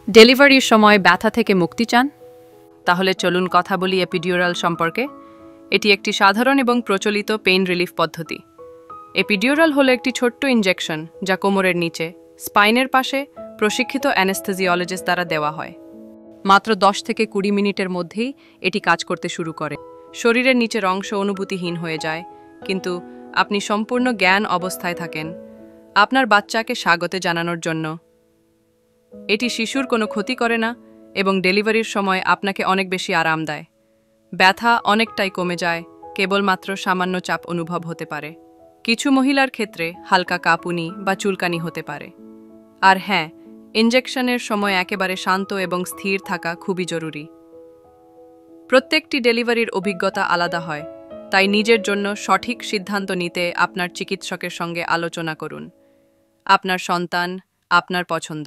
ডেলিভারির সময় ব্যথা থেকে মুক্তি চান? তাহলে চলুন কথা বলি এপিডিউরাল সম্পর্কে। এটি একটি সাধারণ এবং প্রচলিত পেইন রিলিফ পদ্ধতি। এপিডিউরাল হলো একটি ছোট্ট ইনজেকশন যা কোমরের নিচে, স্পাইনের পাশে প্রশিক্ষিত অ্যানেস্থেজিওলজিস্ট দ্বারা দেওয়া হয়। মাত্র 10 থেকে 20 মিনিটের মধ্যেই এটি কাজ করতে শুরু করে। শরীরের নিচের অংশ অনুভূতিহীন হয়ে যায়, কিন্তু আপনি সম্পূর্ণ জ্ঞান অবস্থায় থাকেন। আপনার বাচ্চাকে স্বাগত জানানোর জন্য এটি শিশুর কোনো ক্ষতি করে না এবং ডেলিভারির সময় আপনাকে অনেক বেশি আরাম দেয়। ব্যথা অনেকটাই কমে যায়, কেবলমাত্র সামান্য চাপ অনুভব হতে পারে। কিছু মহিলার ক্ষেত্রে হালকা কাঁপুনি বা চুলকানি হতে পারে। আর হ্যাঁ, ইনজেকশনের সময় একেবারে শান্ত এবং স্থির থাকা খুবই জরুরি। প্রত্যেকটি ডেলিভারির অভিজ্ঞতা আলাদা হয়, তাই নিজের জন্য সঠিক সিদ্ধান্ত নিতে আপনার চিকিৎসকের সঙ্গে আলোচনা করুন। আপনার সন্তান, আপনার পছন্দ।